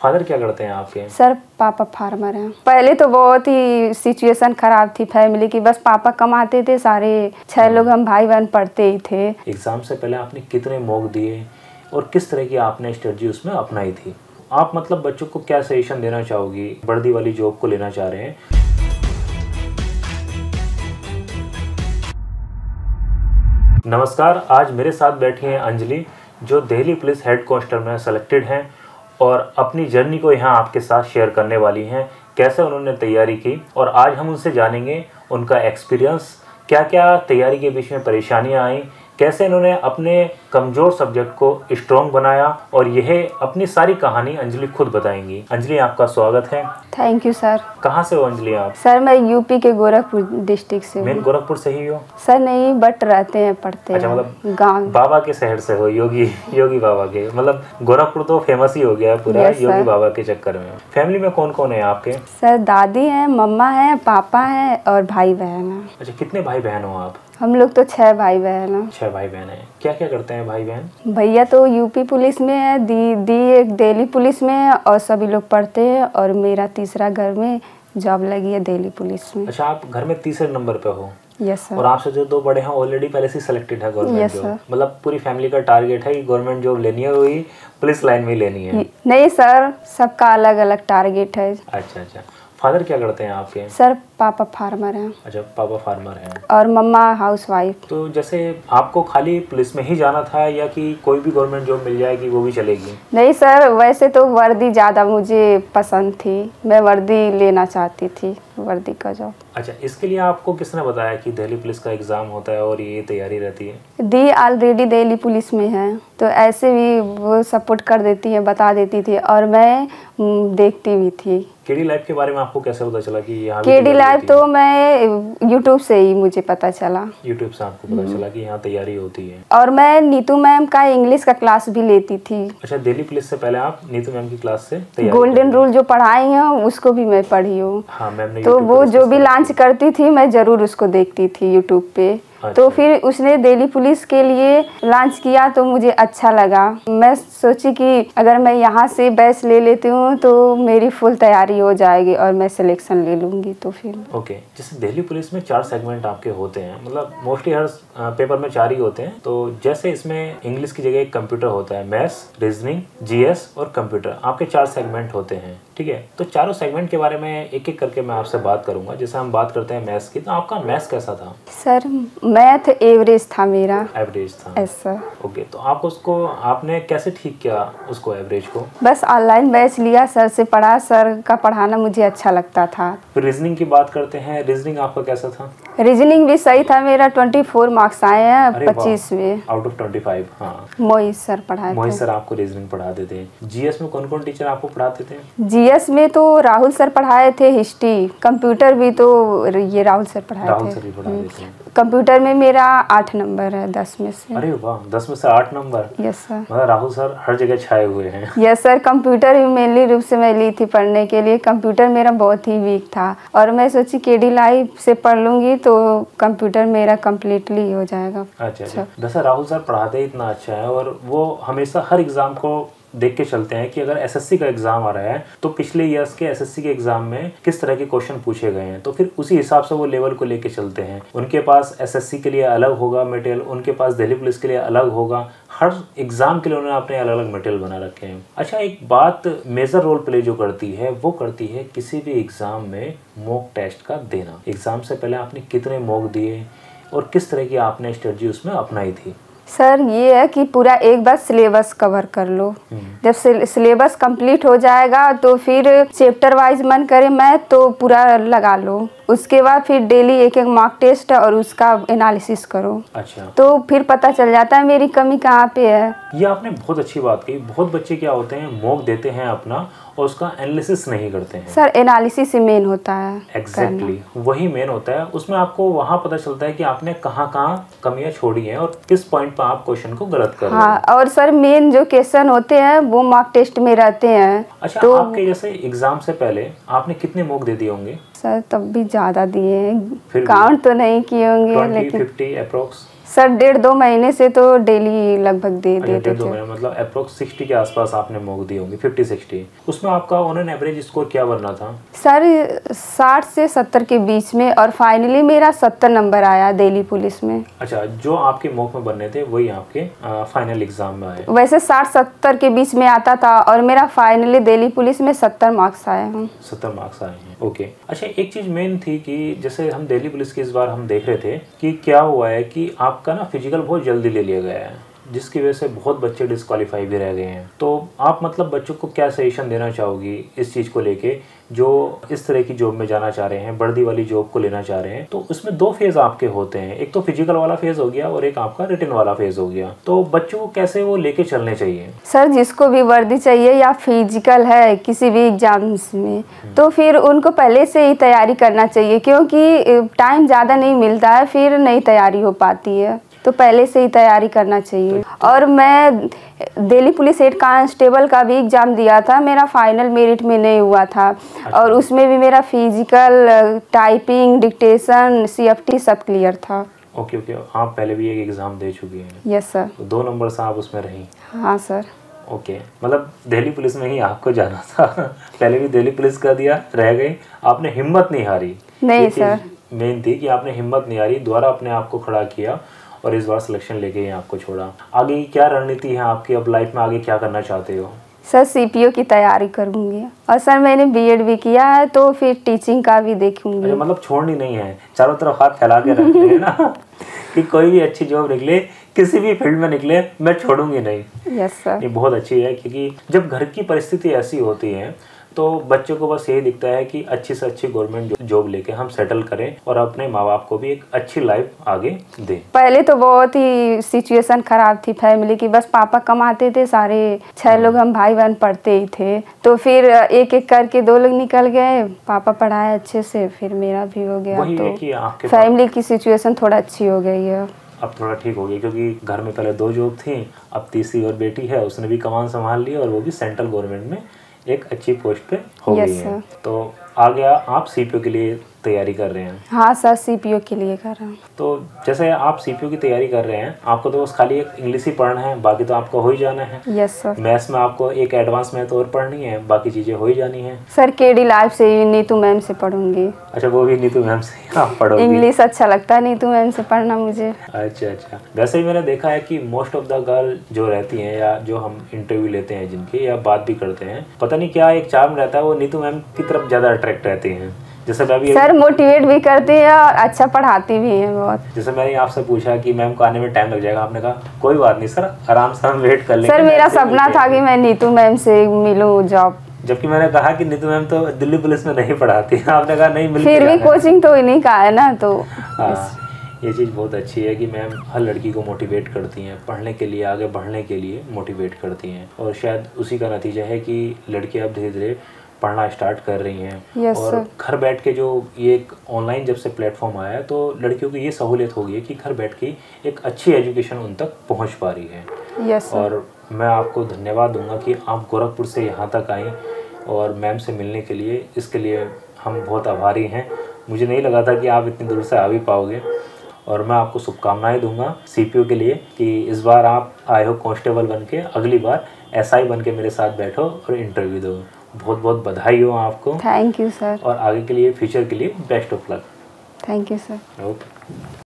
Father क्या करते हैं आपके? सर पापा फार्मर हैं। पहले तो बहुत ही सिचुएशन खराब थी फैमिली की, बस पापा कमाते थे, सारे 6 लोग हम भाई बहन पढ़ते ही थे। एग्जाम से पहले आपने कितने मॉक दिए और किस तरह की आपने स्ट्रेटजी उसमें अपनाई थी? आप मतलब बच्चों को क्या सजेशन देना चाहोगी वर्दी वाली जॉब को लेना चाह रहे हैं? नमस्कार, आज मेरे साथ बैठी हैं अंजलि, जो दिल्ली पुलिस हेड कांस्टेबल में सेलेक्टेड हैं और अपनी जर्नी को यहाँ आपके साथ शेयर करने वाली हैं, कैसे उन्होंने तैयारी की। और आज हम उनसे जानेंगे उनका एक्सपीरियंस, क्या क्या तैयारी के बीच में परेशानियाँ आई, कैसे इन्होंने अपने कमज़ोर सब्जेक्ट को स्ट्रॉन्ग बनाया, और यह अपनी सारी कहानी अंजलि खुद बताएंगी। अंजलि, आपका स्वागत है। Thank you sir. कहाँ से हो अंजलि आप? सर मैं यूपी के गोरखपुर डिस्ट्रिक्ट से हूँ। मेन गोरखपुर से ही हो? सर नहीं, बट रहते हैं, पढ़ते अच्छा, हैं मतलब गाँव। बाबा के शहर से हो, योगी बाबा के। मतलब गोरखपुर तो फेमस ही हो गया पूरा योगी बाबा के चक्कर में। फैमिली में कौन कौन है आपके? सर दादी हैं, मम्मा हैं, पापा हैं और भाई बहन हैं। अच्छा, कितने भाई बहन हो आप? हम लोग तो 6 भाई बहन हैं। 6 भाई बहन हैं। क्या क्या करते हैं भाई बहन? भैया तो यूपी पुलिस में है, दी एक दिल्ली पुलिस में है, और सभी लोग पढ़ते हैं, और मेरा तीसरा घर में जॉब लगी है दिल्ली पुलिस में। अच्छा, आप घर में तीसरे नंबर पे हो? Yes sir. और आपसे जो 2 बड़े हैं ऑलरेडी पहले से सिलेक्टेड है गवर्नमेंट जॉब? मतलब पूरी फैमिली का टारगेट है कि गवर्नमेंट जॉब लेनी है, वही पुलिस लाइन में लेनी है? नहीं सर, सबका अलग अलग टारगेट है। अच्छा। फादर क्या करते हैं आपके? सर पापा फार्मर हैं। अच्छा, पापा फार्मर हैं। और मम्मा हाउसवाइफ। तो जैसे आपको खाली पुलिस में ही जाना था या कि कोई भी गवर्नमेंट जॉब मिल जाएगी वो भी चलेगी? नहीं सर, वैसे तो वर्दी ज़्यादा मुझे पसंद थी, मैं वर्दी लेना चाहती थी, वर्दी का जॉब। अच्छा, इसके लिए आपको किसने बताया कि दिल्ली पुलिस का एग्ज़ाम होता है और ये तैयारी रहती है? दी ऑलरेडी दिल्ली पुलिस में है, तो ऐसे भी वो सपोर्ट कर देती है, बता देती थी, और मैं देखती भी थी। केडी लाइफ के बारे में आपको कैसे पता चला कि यहाँ केडी लाइफ तो मैं यूट्यूब से ही मुझे पता चला। यूट्यूब से आपको पता चला कि यहाँ तैयारी होती है? और मैं नीतू मैम का इंग्लिश का क्लास भी लेती थी। अच्छा, दिल्ली पुलिस से पहले आप नीतू मैम की क्लास से तैयारी? गोल्डन रूल जो पढ़ाई है उसको भी मैं पढ़ी हूँ। हाँ, मैम ने। तो वो जो भी लॉन्च करती थी मैं जरूर उसको देखती थी यूट्यूब पे। अच्छा। तो फिर उसने दिल्ली पुलिस के लिए लॉन्च किया तो मुझे अच्छा लगा। मैं सोची कि अगर मैं यहाँ से बैच ले लेती हूँ तो मेरी फुल तैयारी हो जाएगी और मैं सिलेक्शन ले लूँगी। तो फिर ओके। जैसे दिल्ली पुलिस में 4 सेगमेंट आपके होते हैं, मतलब मोस्टली हर पेपर में 4 ही होते हैं। तो जैसे इसमें इंग्लिश की जगह एक कंप्यूटर होता है, मैथ्स, रीजनिंग, जीएस और कंप्यूटर, आपके 4 सेगमेंट होते हैं, ठीक है? तो चारों सेगमेंट के बारे में एक एक करके मैं आपसे बात करूंगा। जैसे हम बात करते हैं मैथ्स की, तो आपका मैथ्स कैसा था? सर मैथ एवरेज था मेरा। एवरेज था? ऐसा। ओके। तो आप उसको आपने कैसे ठीक किया उसको, एवरेज को? बस ऑनलाइन बैच लिया, सर से पढ़ा, सर का पढ़ाना मुझे अच्छा लगता था। फिर रीजनिंग की बात करते हैं, रीजनिंग आपका कैसा था? रीजनिंग भी सही था मेरा, 24 मार्क्स आए हैं 25 में आउट ऑफ 25। हाँ, मोहित सर पढ़ाए थे। मोहित सर आपको रीजनिंग पढ़ाते थे। जीएस में कौन कौन टीचर आपको पढ़ाते थे? जीएस में तो राहुल सर पढ़ाए थे, हिस्ट्री, कंप्यूटर भी तो ये राहुल सर पढ़ाए थे। राहुल सर भी पढ़ाते थे। कंप्यूटर में मेरा 8 नंबर है 10 में से। अरे वाह, 10 में से 8 नंबर? Yes sir. मतलब राहुल सर हर जगह छाए हुए हैं। Yes sir. कंप्यूटर भी मेनली रूप से मैं ली थी पढ़ने के लिए, कंप्यूटर मेरा बहुत ही वीक था, और मैं सोची केडी लाइफ से पढ़ लूँगी तो कंप्यूटर मेरा कम्प्लीटली हो जाएगा। अच्छा। जैसे राहुल सर पढ़ाते ही इतना अच्छा है, और वो हमेशा हर एग्ज़ाम को देख के चलते हैं कि अगर एसएससी का एग्जाम आ रहा है तो पिछले ईयर्स के एसएससी के एग्जाम में किस तरह के क्वेश्चन पूछे गए हैं, तो फिर उसी हिसाब से वो लेवल को लेके चलते हैं। उनके पास एसएससी के लिए अलग होगा मटेरियल, उनके पास दिल्ली पुलिस के लिए अलग होगा, हर एग्जाम के लिए उन्होंने अपने अलग अलग मटेरियल बना रखे हैं। अच्छा, एक बात मेजर रोल प्ले जो करती है वो करती है किसी भी एग्जाम में मॉक टेस्ट का देना। एग्जाम से पहले आपने कितने मॉक दिए और किस तरह की आपने स्ट्रेटजी उसमें अपनाई थी? सर ये है कि पूरा एक बार सिलेबस कवर कर लो। जब सिलेबस कंप्लीट हो जाएगा तो फिर चैप्टर वाइज मन करे मैं तो पूरा लगा लो, उसके बाद फिर डेली एक एक मॉक टेस्ट और उसका एनालिसिस करो। अच्छा। तो फिर पता चल जाता है मेरी कमी कहाँ पे है। ये आपने बहुत अच्छी बात कही। बहुत बच्चे क्या होते हैं, मॉक देते हैं अपना और उसका एनालिसिस नहीं करते हैं। सर एनालिसिस ही मेन होता है। एग्जैक्टली, वही मेन होता है। उसमें आपको वहाँ पता चलता है कि आपने कहाँ कहाँ कमियां छोड़ी हैं और किस पॉइंट पर आप क्वेश्चन को गलत कर रहे हैं। हाँ, और सर मेन जो क्वेश्चन होते हैं वो मॉक टेस्ट में रहते हैं। अच्छा, तो आपके जैसे एग्जाम से पहले आपने कितने मॉक दे दिए होंगे? सर तब भी ज्यादा दिए हैं, काउंट तो नहीं किए होंगे, 20, लेकिन 50 अप्रोक्स सर 1.5-2 महीने से तो डेली लगभग दे देते थे। 1.5-2 महीने मतलब अप्रोक्स 60 के आसपास आपने मॉक दी होंगी, 50-60। उसमें आपका ऑन एन एवरेज स्कोर क्या बनना था? सर 60 से 70 के बीच में, और फाइनली मेरा 70 नंबर आया दिल्ली पुलिस में। अच्छा, जो आपके मॉक में बनने थे वही आपके फाइनल एग्जाम में आए? वैसे 60-70 के बीच में आता था, और मेरा फाइनली दिल्ली पुलिस में 70 मार्क्स आए हैं। 70 मार्क्स आए हैं, ओके। अच्छा, एक चीज़ मेन थी कि जैसे हम दिल्ली पुलिस की इस बार हम देख रहे थे कि क्या हुआ है कि आपका ना फिजिकल बहुत जल्दी ले लिया गया है, जिसकी वजह से बहुत बच्चे डिस्क्वालीफाई भी रह गए हैं। तो आप मतलब बच्चों को क्या सजेशन देना चाहोगी इस चीज़ को लेके, जो इस तरह की जॉब में जाना चाह रहे हैं, वर्दी वाली जॉब को लेना चाह रहे हैं? तो उसमें 2 फेज़ आपके होते हैं, एक तो फिजिकल वाला फेज़ हो गया और एक आपका रिटन वाला फेज़ हो गया। तो बच्चों को कैसे वो लेके चलने चाहिए? सर जिसको भी वर्दी चाहिए या फिजिकल है किसी भी एग्जाम्स में, तो फिर उनको पहले से ही तैयारी करना चाहिए, क्योंकि टाइम ज़्यादा नहीं मिलता है, फिर नहीं तैयारी हो पाती है, तो पहले से ही तैयारी करना चाहिए। और मैं दिल्ली पुलिस हेड कांस्टेबल का भी एग्ज़ाम दिया था, मेरा फाइनल मेरिट में नहीं हुआ था। और उसमें भी मेरा फिजिकल, टाइपिंग, डिक्टेशन, CFT सब क्लियर था। ओके, आप पहले भी एक एग्ज़ाम दे चुकी हैं? Yes sir. तो 2 नंबर से आप उसमें रही? हाँ सर। ओके, मतलब दिल्ली पुलिस में ही आपको जाना था। पहले भी दिल्ली पुलिस का दिया, रह गई, आपने हिम्मत नहीं हारी। नहीं सर, मेन थी कि आपने हिम्मत नहीं हारी, दोबारा अपने आप को खड़ा किया और इस बार सिलेक्शन लेके ही आपको छोड़ा। आगे की क्या रणनीति है आपकी, अब लाइफ में आगे क्या करना चाहते हो? सर CPO की तैयारी करूँगी, और सर मैंने BEd भी किया है, तो फिर टीचिंग का भी देखूँगी। अच्छा, मतलब छोड़नी नहीं है, चारों तरफ हाथ फैला के रखते हैं ना कि कोई भी अच्छी जॉब निकले, किसी भी फील्ड में निकले, मैं छोड़ूंगी नहीं। Yes sir. ये बहुत अच्छी है, क्योंकि जब घर की परिस्थिति ऐसी होती है तो बच्चों को बस यही दिखता है कि अच्छी से अच्छी गवर्नमेंट जॉब लेके हम सेटल करें और अपने माँ बाप को भी एक अच्छी लाइफ आगे दें। पहले तो बहुत ही सिचुएशन खराब थी फैमिली की, बस पापा कमाते थे, सारे 6 लोग हम भाई बहन पढ़ते ही थे, तो फिर एक एक करके 2 लोग निकल गए, पापा पढ़ाए अच्छे से, फिर मेरा भी हो गया, तो फैमिली की सिचुएशन थोड़ा अच्छी हो गई है। अब थोड़ा ठीक हो गई, क्योंकि घर में पहले 2 जॉब थी, अब तीसरी और बेटी है, उसने भी कमान संभाल ली और वो भी सेंट्रल गवर्नमेंट में एक अच्छी पोस्ट पे हो गई है। तो आ गया, आप CPO के लिए तैयारी कर रहे हैं? हाँ सर, CPO के लिए कर रहा हूँ। तो जैसे आप CPO की तैयारी कर रहे हैं, आपको तो बस खाली एक इंग्लिश ही पढ़ना है, बाकी तो आपका हो ही जाना है। Yes sir. मैथ्स में आपको एक एडवांस मैथ और पढ़नी है, बाकी चीज़ें हो ही जानी है। सर KD लाइफ से नीतू मैम से पढ़ूंगी। अच्छा, वो भी नीतू मैम से आप पढ़ोगी? इंग्लिश अच्छा लगता है नीतू मैम से पढ़ना मुझे। अच्छा, वैसे ही मैंने देखा है कि मोस्ट ऑफ द गर्ल जो रहती हैं, या जो हम इंटरव्यू लेते हैं जिनके, या बात भी करते हैं, पता नहीं क्या एक चार्म रहता है, वो नीतू मैम की तरफ ज़्यादा अट्रैक्ट रहती हैं। जैसे मैं भी सर मोटिवेट भी करती है और अच्छा पढ़ाती भी है बहुत। जैसे मैंने आपसे पूछा कि मैम को आने में टाइम लग जाएगा, आपने कहा कोई बात नहीं सर, आराम से हम वेट कर लेंगे। सर मेरा सपना था कि मैं नीतू मैम से मिलूं जॉब, जबकि मैंने कहा कि नीतू मैम तो दिल्ली पुलिस में नहीं पढ़ाती। आपने कहा नहीं, मिल फिर भी कोचिंग तो इन्हीं का है ना, तो ये चीज़ बहुत अच्छी है कि मैम हर लड़की को मोटिवेट करती हैं, पढ़ने के लिए, आगे बढ़ने के लिए मोटिवेट करती हैं, और शायद उसी का नतीजा है कि लड़कियां अब धीरे धीरे पढ़ना स्टार्ट कर रही हैं। और घर बैठ के जो ये एक ऑनलाइन जब से प्लेटफॉर्म आया है, तो लड़कियों की ये सहूलियत हो गई है कि घर बैठ के एक अच्छी एजुकेशन उन तक पहुंच पा रही है। और मैं आपको धन्यवाद दूंगा कि आप गोरखपुर से यहाँ तक आई और मैम से मिलने के लिए, इसके लिए हम बहुत आभारी हैं। मुझे नहीं लगा था कि आप इतनी दूर से आ भी पाओगे, और मैं आपको शुभकामनाएं दूंगा CPO के लिए कि इस बार आप आए हो कांस्टेबल बन के, अगली बार SI बन के मेरे साथ बैठो और इंटरव्यू दो। बहुत बहुत बधाई हो आपको। Thank you sir. और आगे के लिए, फ्यूचर के लिए best of luck. Thank you sir. Okay.